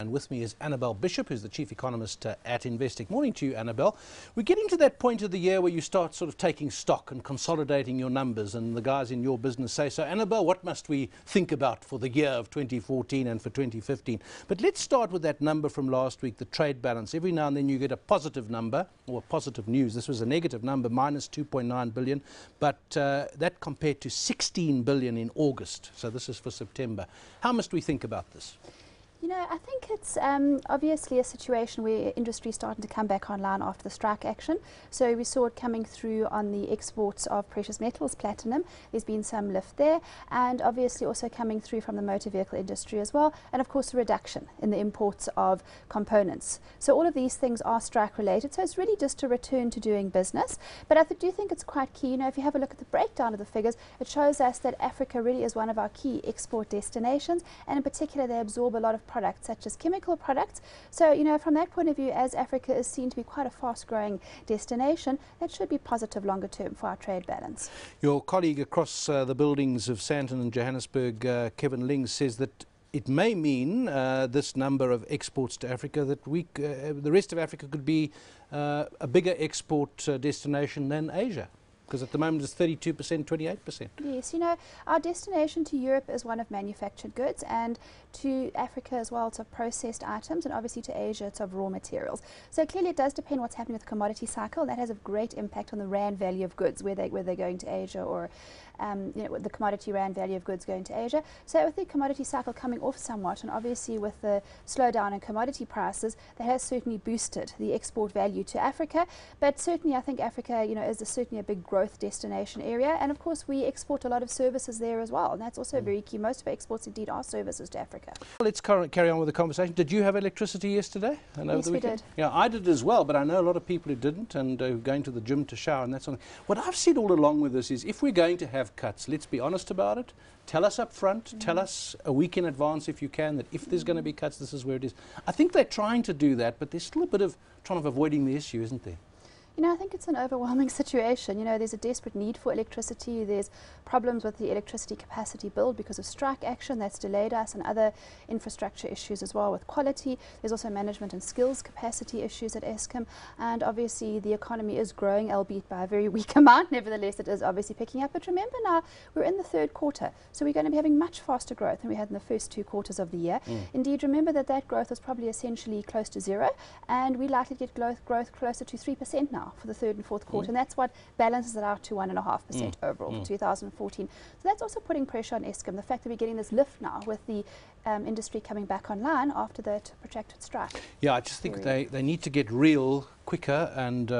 And with me is Annabel Bishop, who's the chief economist at Investec. Morning to you, Annabel. We're getting to that point of the year where you start sort of taking stock and consolidating your numbers, and the guys in your business say, so Annabel, what must we think about for the year of 2014 and for 2015? But let's start with that number from last week, the trade balance. Every now and then you get a positive number, or positive news. This was a negative number, minus 2.9 billion, but that compared to 16 billion in August. So this is for September. How must we think about this? You know, I think it's obviously a situation where industry is starting to come back online after the strike action. So we saw it coming through on the exports of precious metals, platinum. There's been some lift there, and obviously also coming through from the motor vehicle industry as well, and of course a reduction in the imports of components. So all of these things are strike related, so it's really just a return to doing business. But I do think it's quite key. You know, if you have a look at the breakdown of the figures, it shows us that Africa really is one of our key export destinations, and in particular they absorb a lot of products such as chemical products. So, you know, from that point of view, as Africa is seen to be quite a fast-growing destination, that should be positive longer term for our trade balance. Your colleague across the buildings of Sandton and Johannesburg, Kevin Ling, says that it may mean this number of exports to Africa that the rest of Africa could be a bigger export destination than Asia. Because at the moment it's 32%, 28%. Yes, you know, our destination to Europe is one of manufactured goods, and to Africa as well it's of processed items, and obviously to Asia it's of raw materials. So clearly it does depend what's happening with the commodity cycle. That has a great impact on the rand value of goods, whether they're going to Asia or you know, the commodity rand value of goods going to Asia. So with the commodity cycle coming off somewhat, and obviously with the slowdown in commodity prices, that has certainly boosted the export value to Africa. But certainly I think Africa, you know, is certainly a big growth destination area, and of course we export a lot of services there as well, and that's also very key. Most of our exports indeed are services to Africa. Well, let's carry on with the conversation. Did you have electricity yesterday? Yes, we did. Yeah, I did as well, but I know a lot of people who didn't, and going to the gym to shower and that sort of thing. What I've said all along with this is, if we're going to have cuts, let's be honest about it. Tell us up front, tell us a week in advance if you can, that if there's going to be cuts, this is where it is. I think they're trying to do that, but there's still a bit of avoiding the issue, isn't there? You know, I think it's an overwhelming situation. You know, there's a desperate need for electricity. There's problems with the electricity capacity build because of strike action that's delayed us, and other infrastructure issues as well with quality. There's also management and skills capacity issues at Eskom, and obviously the economy is growing, albeit by a very weak amount. Nevertheless, it is obviously picking up. But remember now, we're in the third quarter, so we're going to be having much faster growth than we had in the first 2 quarters of the year. Indeed, remember that growth was probably essentially close to zero, and we're likely to get growth closer to 3% now for the third and fourth quarter, and that's what balances it out to 1.5% overall for 2014. So that's also putting pressure on Eskom, the fact that we're getting this lift now with the industry coming back online after that protracted strike. Yeah, I just think they need to get real quicker and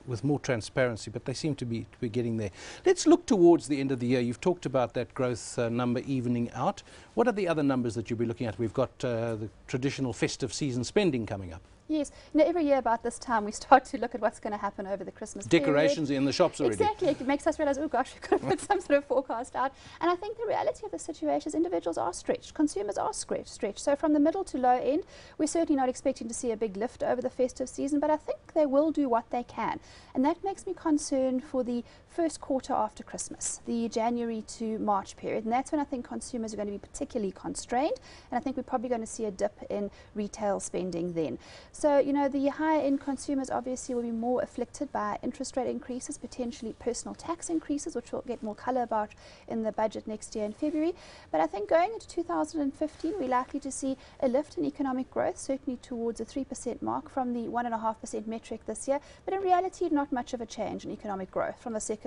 with more transparency, but they seem to be getting there. Let's look towards the end of the year. You've talked about that growth number evening out. What are the other numbers that you'll be looking at? We've got the traditional festive season spending coming up. Yes, you know, every year about this time we start to look at what's going to happen over the Christmas Decorations period. In the shops already. Exactly, it makes us realize, oh gosh, we've got to put some sort of forecast out. And I think the reality of the situation is individuals are stretched, consumers are stretched. So from the middle to low end, we're certainly not expecting to see a big lift over the festive season, but I think they will do what they can. And that makes me concerned for the first quarter after Christmas, the January to March period. And that's when I think consumers are going to be particularly constrained, and I think we're probably going to see a dip in retail spending then. So, you know, the higher-end consumers obviously will be more afflicted by interest rate increases, potentially personal tax increases, which we'll get more colour about in the budget next year in February. But I think going into 2015, we're likely to see a lift in economic growth, certainly towards a 3% mark from the 1.5% metric this year. But in reality, not much of a change in economic growth from the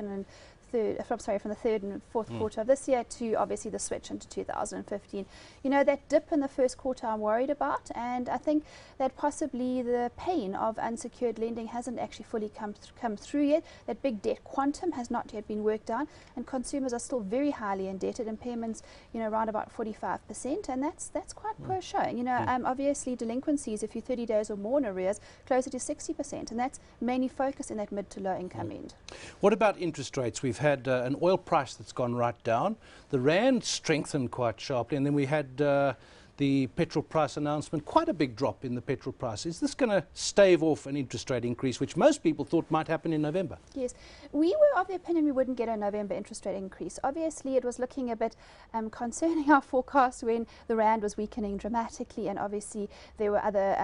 from the third and fourth quarter of this year to obviously the switch into 2015. You know, that dip in the first quarter I'm worried about, and I think that possibly the pain of unsecured lending hasn't actually fully come through yet. That big debt quantum has not yet been worked out, and consumers are still very highly indebted. Impairments, you know, around about 45%, and that's quite poor showing. You know, obviously delinquencies, if you're 30 days or more in arrears, closer to 60%, and that's mainly focused in that mid to low income end. What about interest rates? We've had an oil price that's gone right down. The rand strengthened quite sharply, and then we had the the petrol price announcement, quite a big drop in the petrol price. Is this going to stave off an interest rate increase, which most people thought might happen in November? Yes, we were of the opinion we wouldn't get a November interest rate increase. Obviously, it was looking a bit concerning our forecast when the rand was weakening dramatically, and obviously there were other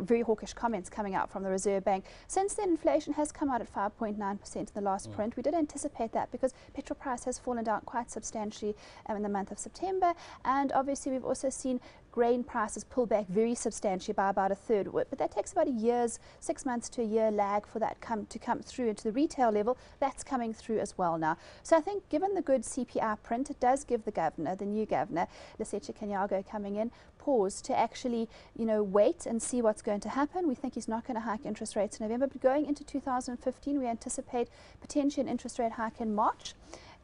very hawkish comments coming out from the Reserve Bank. Since then, inflation has come out at 5.9% in the last print. We did anticipate that because petrol price has fallen down quite substantially in the month of September, and obviously we've also seen grain prices pull back very substantially by about a third. But that takes about 6 months to a year lag for that to come through into the retail level. That's coming through as well now. So I think given the good CPI print, it does give the governor, the new governor, Lesetja Kganyago, coming in, pause to actually, wait and see what's going to happen. We think he's not going to hike interest rates in November, but going into 2015, we anticipate potentially an interest rate hike in March,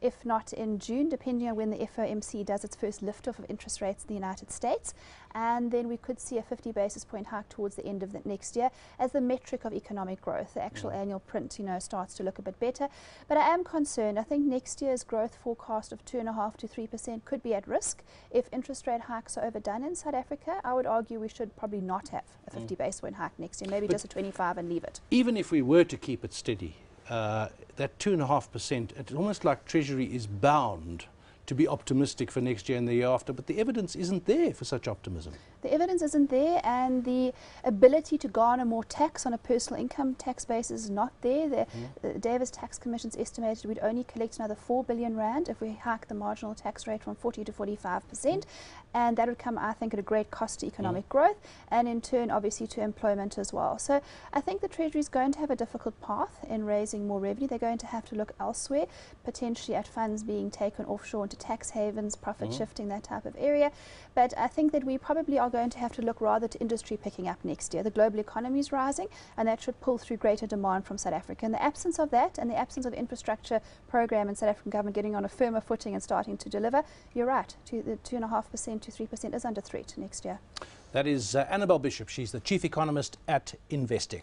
if not in June, depending on when the FOMC does its first lift-off of interest rates in the United States. And then we could see a 50 basis point hike towards the end of the next year as the metric of economic growth, the actual annual print, starts to look a bit better. But I am concerned. I think next year's growth forecast of 2.5% to 3% could be at risk if interest rate hikes are overdone in South Africa. I would argue we should probably not have a 50 basis point hike next year, maybe just a 25 and leave it. Even if we were to keep it steady, that 2.5%, it's almost like Treasury is bound to be optimistic for next year and the year after, but the evidence isn't there for such optimism. The evidence isn't there, and the ability to garner more tax on a personal income tax basis is not there. The Davis Tax Commission's estimated we'd only collect another 4 billion rand if we hike the marginal tax rate from 40 to 45%, and that would come, I think, at a great cost to economic growth, and in turn, obviously, to employment as well. So I think the Treasury is going to have a difficult path in raising more revenue. They're going to have to look elsewhere, potentially at funds being taken offshore into tax havens, profit shifting, that type of area. But I think that we probably are going to have to look rather to industry picking up next year. The global economy is rising, and that should pull through greater demand from South Africa. In the absence of that, and the absence of infrastructure program and South African government getting on a firmer footing and starting to deliver, you're right, the 2.5% to 3% is under threat next year. That is Annabel Bishop. She's the chief economist at Investec.